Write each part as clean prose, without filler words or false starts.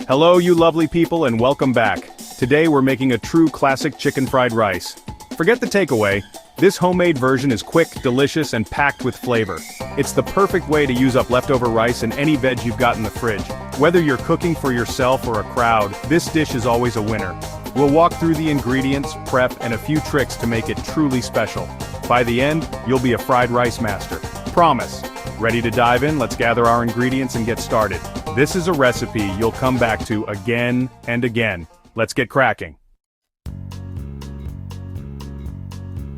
Hello you lovely people and welcome back. Today we're making a true classic chicken fried rice. Forget the takeaway, this homemade version is quick, delicious, and packed with flavor. It's the perfect way to use up leftover rice and any veg you've got in the fridge. Whether you're cooking for yourself or a crowd, this dish is always a winner. We'll walk through the ingredients, prep, and a few tricks to make it truly special. By the end, you'll be a fried rice master. Promise. Ready to dive in? Let's gather our ingredients and get started. This is a recipe you'll come back to again and again. Let's get cracking.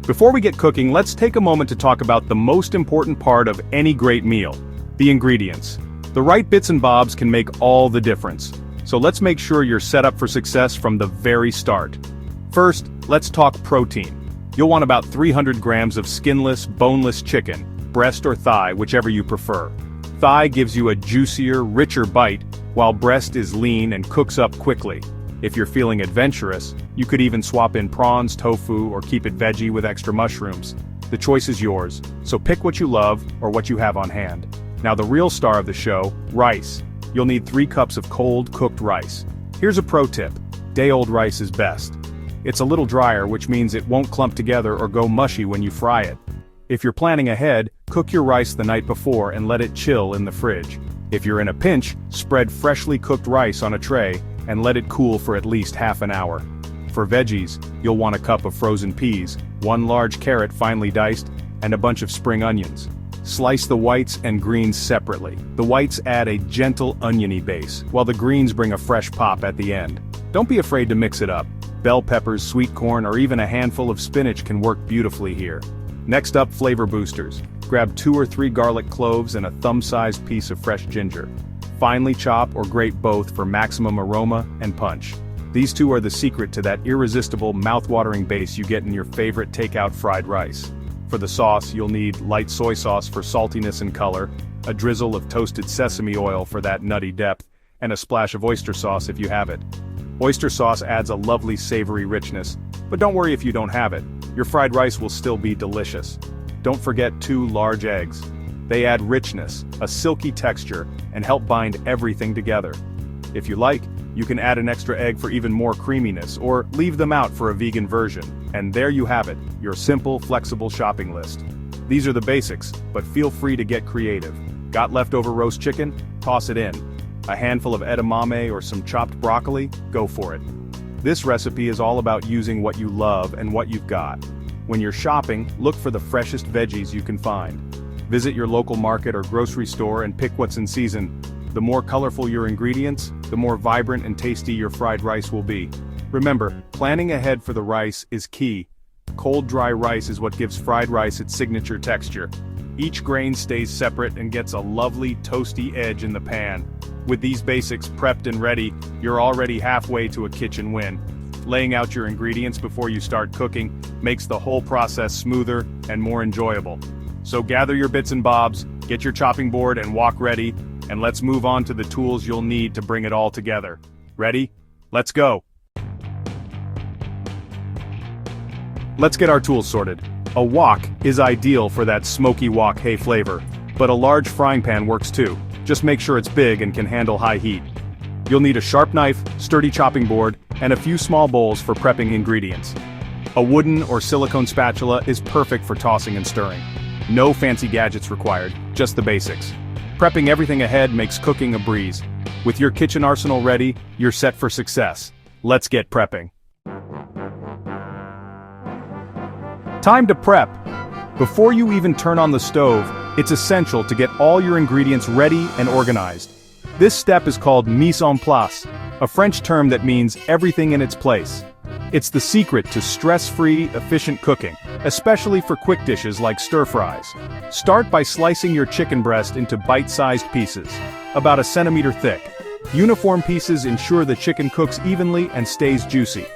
Before we get cooking, let's take a moment to talk about the most important part of any great meal: the ingredients. The right bits and bobs can make all the difference. So let's make sure you're set up for success from the very start. First, let's talk protein. You'll want about 300 grams of skinless, boneless chicken, breast or thigh, whichever you prefer. Thigh gives you a juicier, richer bite, while breast is lean and cooks up quickly. If you're feeling adventurous, you could even swap in prawns, tofu, or keep it veggie with extra mushrooms. The choice is yours, so pick what you love or what you have on hand. Now the real star of the show, rice. You'll need 3 cups of cold, cooked rice. Here's a pro tip: day-old rice is best. It's a little drier, which means it won't clump together or go mushy when you fry it. If you're planning ahead, cook your rice the night before and let it chill in the fridge. If you're in a pinch, spread freshly cooked rice on a tray and let it cool for at least half an hour. For veggies, you'll want a cup of frozen peas, 1 large carrot finely diced, and a bunch of spring onions. Slice the whites and greens separately. The whites add a gentle oniony base, while the greens bring a fresh pop at the end. Don't be afraid to mix it up. Bell peppers, sweet corn, or even a handful of spinach can work beautifully here. Next up, flavor boosters. Grab 2 or 3 garlic cloves and a thumb-sized piece of fresh ginger. Finely chop or grate both for maximum aroma and punch. These two are the secret to that irresistible, mouth-watering base you get in your favorite takeout fried rice. For the sauce, you'll need light soy sauce for saltiness and color, a drizzle of toasted sesame oil for that nutty depth, and a splash of oyster sauce if you have it. Oyster sauce adds a lovely savory richness, but don't worry if you don't have it. Your fried rice will still be delicious. Don't forget 2 large eggs. They add richness, a silky texture, and help bind everything together. If you like, you can add an extra egg for even more creaminess, or leave them out for a vegan version. And there you have it, your simple, flexible shopping list. These are the basics, but feel free to get creative. Got leftover roast chicken? Toss it in. A handful of edamame or some chopped broccoli? Go for it. This recipe is all about using what you love and what you've got. When you're shopping, look for the freshest veggies you can find. Visit your local market or grocery store and pick what's in season. The more colorful your ingredients, the more vibrant and tasty your fried rice will be. Remember, planning ahead for the rice is key. Cold, dry rice is what gives fried rice its signature texture. Each grain stays separate and gets a lovely, toasty edge in the pan. With these basics prepped and ready, you're already halfway to a kitchen win. Laying out your ingredients before you start cooking makes the whole process smoother and more enjoyable. So gather your bits and bobs, get your chopping board and wok ready, and let's move on to the tools you'll need to bring it all together. Ready? Let's go! Let's get our tools sorted. A wok is ideal for that smoky wok hay flavor, but a large frying pan works too. Just make sure it's big and can handle high heat. You'll need a sharp knife, sturdy chopping board, and a few small bowls for prepping ingredients. A wooden or silicone spatula is perfect for tossing and stirring. No fancy gadgets required, just the basics. Prepping everything ahead makes cooking a breeze. With your kitchen arsenal ready, you're set for success. Let's get prepping. Time to prep. Before you even turn on the stove, it's essential to get all your ingredients ready and organized. This step is called mise en place, a French term that means everything in its place. It's the secret to stress-free, efficient cooking, especially for quick dishes like stir-fries. Start by slicing your chicken breast into bite-sized pieces, about 1 centimeter thick. Uniform pieces ensure the chicken cooks evenly and stays juicy.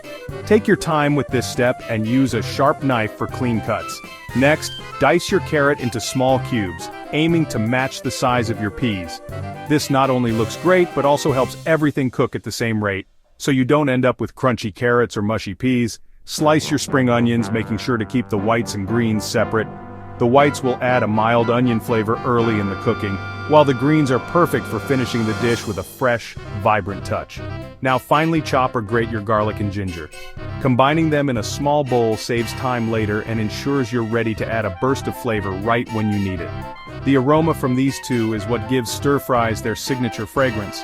Take your time with this step and use a sharp knife for clean cuts. Next, dice your carrot into small cubes, aiming to match the size of your peas. This not only looks great but also helps everything cook at the same rate, so you don't end up with crunchy carrots or mushy peas. Slice your spring onions, making sure to keep the whites and greens separate. The whites will add a mild onion flavor early in the cooking, while the greens are perfect for finishing the dish with a fresh, vibrant touch. Now finely chop or grate your garlic and ginger. Combining them in a small bowl saves time later and ensures you're ready to add a burst of flavor right when you need it. The aroma from these two is what gives stir-fries their signature fragrance.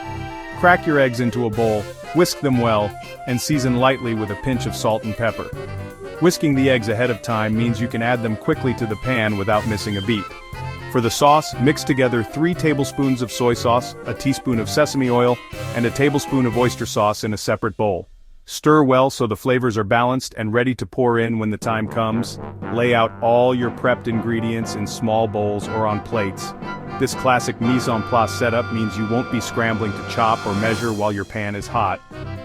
Crack your eggs into a bowl, whisk them well, and season lightly with a pinch of salt and pepper. Whisking the eggs ahead of time means you can add them quickly to the pan without missing a beat. For the sauce, mix together 3 tablespoons of soy sauce, a teaspoon of sesame oil, and a tablespoon of oyster sauce in a separate bowl. Stir well so the flavors are balanced and ready to pour in when the time comes. Lay out all your prepped ingredients in small bowls or on plates. This classic mise en place setup means you won't be scrambling to chop or measure while your pan is hot.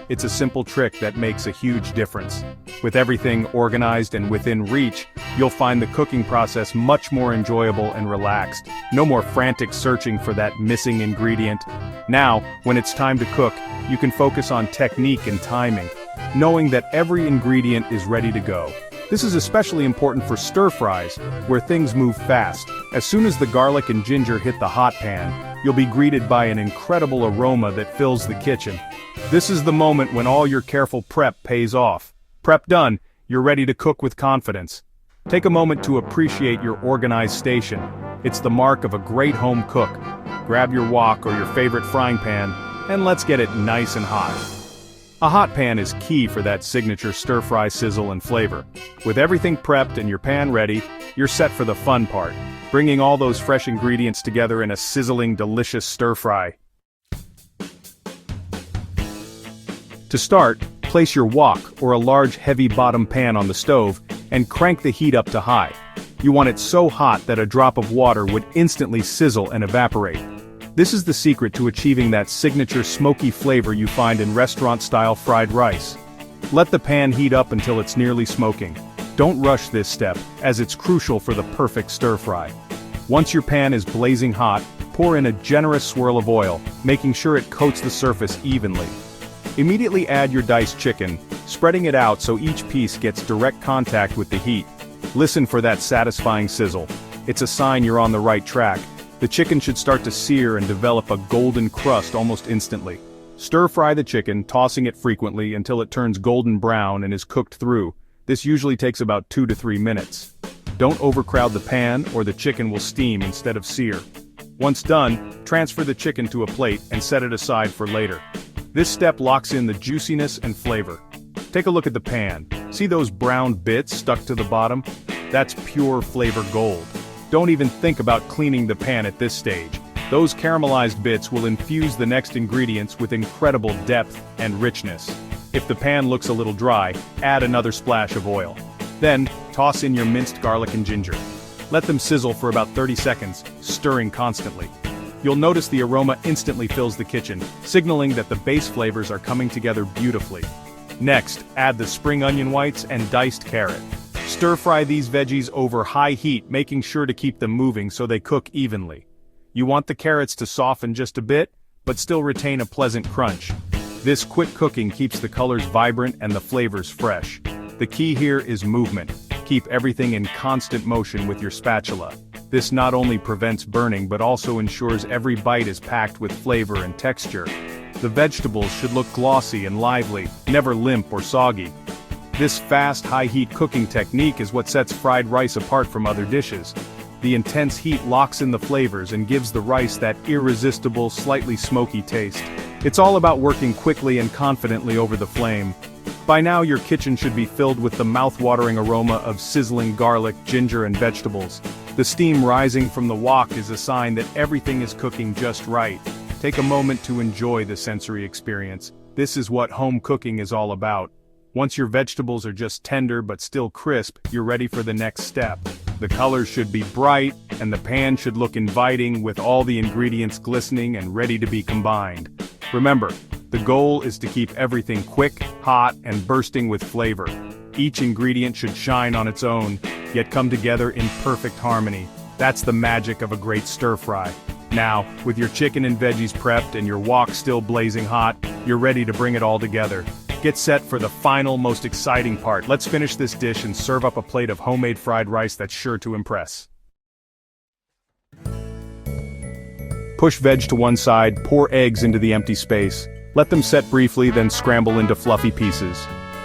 It's a simple trick that makes a huge difference. With everything organized and within reach, you'll find the cooking process much more enjoyable and relaxed. No more frantic searching for that missing ingredient. Now, when it's time to cook, you can focus on technique and timing, knowing that every ingredient is ready to go. This is especially important for stir-fries, where things move fast. As soon as the garlic and ginger hit the hot pan, you'll be greeted by an incredible aroma that fills the kitchen. This is the moment when all your careful prep pays off. Prep done, you're ready to cook with confidence. Take a moment to appreciate your organized station. It's the mark of a great home cook. Grab your wok or your favorite frying pan, and let's get it nice and hot. A hot pan is key for that signature stir-fry sizzle and flavor. With everything prepped and your pan ready, you're set for the fun part, bringing all those fresh ingredients together in a sizzling, delicious stir-fry. To start, place your wok or a large heavy-bottom pan on the stove and crank the heat up to high. You want it so hot that a drop of water would instantly sizzle and evaporate. This is the secret to achieving that signature smoky flavor you find in restaurant-style fried rice. Let the pan heat up until it's nearly smoking. Don't rush this step, as it's crucial for the perfect stir-fry. Once your pan is blazing hot, pour in a generous swirl of oil, making sure it coats the surface evenly. Immediately add your diced chicken, spreading it out so each piece gets direct contact with the heat. Listen for that satisfying sizzle. It's a sign you're on the right track. The chicken should start to sear and develop a golden crust almost instantly. Stir-fry the chicken, tossing it frequently until it turns golden brown and is cooked through. This usually takes about 2 to 3 minutes. Don't overcrowd the pan or the chicken will steam instead of sear. Once done, transfer the chicken to a plate and set it aside for later. This step locks in the juiciness and flavor. Take a look at the pan. See those brown bits stuck to the bottom? That's pure flavor gold. Don't even think about cleaning the pan at this stage. Those caramelized bits will infuse the next ingredients with incredible depth and richness. If the pan looks a little dry, add another splash of oil. Then, toss in your minced garlic and ginger. Let them sizzle for about 30 seconds, stirring constantly. You'll notice the aroma instantly fills the kitchen, signaling that the base flavors are coming together beautifully. Next, add the spring onion whites and diced carrot. Stir-fry these veggies over high heat, making sure to keep them moving so they cook evenly. You want the carrots to soften just a bit, but still retain a pleasant crunch. This quick cooking keeps the colors vibrant and the flavors fresh. The key here is movement. Keep everything in constant motion with your spatula. This not only prevents burning but also ensures every bite is packed with flavor and texture. The vegetables should look glossy and lively, never limp or soggy. This fast, high-heat cooking technique is what sets fried rice apart from other dishes. The intense heat locks in the flavors and gives the rice that irresistible, slightly smoky taste. It's all about working quickly and confidently over the flame. By now your kitchen should be filled with the mouth-watering aroma of sizzling garlic, ginger, and vegetables. The steam rising from the wok is a sign that everything is cooking just right. Take a moment to enjoy the sensory experience. This is what home cooking is all about. Once your vegetables are just tender but still crisp, you're ready for the next step. The colors should be bright, and the pan should look inviting with all the ingredients glistening and ready to be combined. Remember, the goal is to keep everything quick, hot, and bursting with flavor. Each ingredient should shine on its own, yet come together in perfect harmony. That's the magic of a great stir-fry. Now, with your chicken and veggies prepped and your wok still blazing hot, you're ready to bring it all together. Get set for the final, most exciting part. Let's finish this dish and serve up a plate of homemade fried rice that's sure to impress. Push veg to one side, pour eggs into the empty space. Let them set briefly, then scramble into fluffy pieces.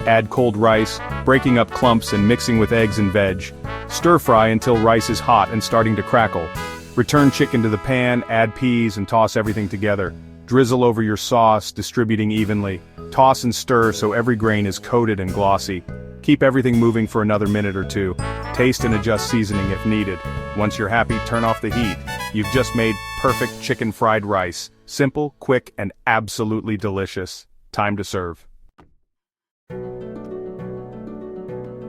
Add cold rice, breaking up clumps and mixing with eggs and veg. Stir fry until rice is hot and starting to crackle. Return chicken to the pan, add peas and toss everything together. Drizzle over your sauce, distributing evenly. Toss and stir so every grain is coated and glossy. Keep everything moving for another minute or two. Taste and adjust seasoning if needed. Once you're happy, turn off the heat. You've just made perfect chicken fried rice. Simple, quick, and absolutely delicious. Time to serve.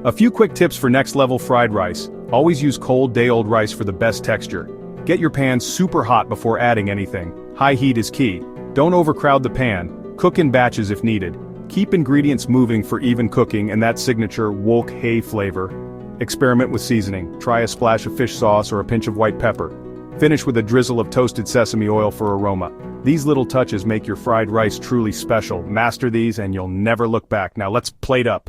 A few quick tips for next level fried rice. Always use cold, day-old rice for the best texture. Get your pan super hot before adding anything. High heat is key. Don't overcrowd the pan. Cook in batches if needed. Keep ingredients moving for even cooking and that signature wok hei flavor. Experiment with seasoning. Try a splash of fish sauce or a pinch of white pepper. Finish with a drizzle of toasted sesame oil for aroma. These little touches make your fried rice truly special. Master these and you'll never look back. Now let's plate up.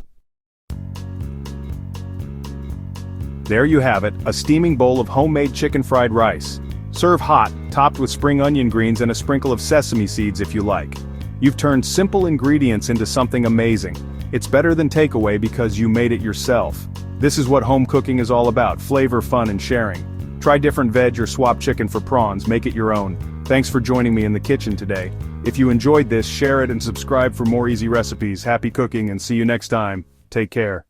There you have it, a steaming bowl of homemade chicken fried rice. Serve hot, topped with spring onion greens and a sprinkle of sesame seeds if you like. You've turned simple ingredients into something amazing. It's better than takeaway because you made it yourself. This is what home cooking is all about: flavor, fun, and sharing. Try different veg or swap chicken for prawns, make it your own. Thanks for joining me in the kitchen today. If you enjoyed this, share it and subscribe for more easy recipes. Happy cooking and see you next time. Take care.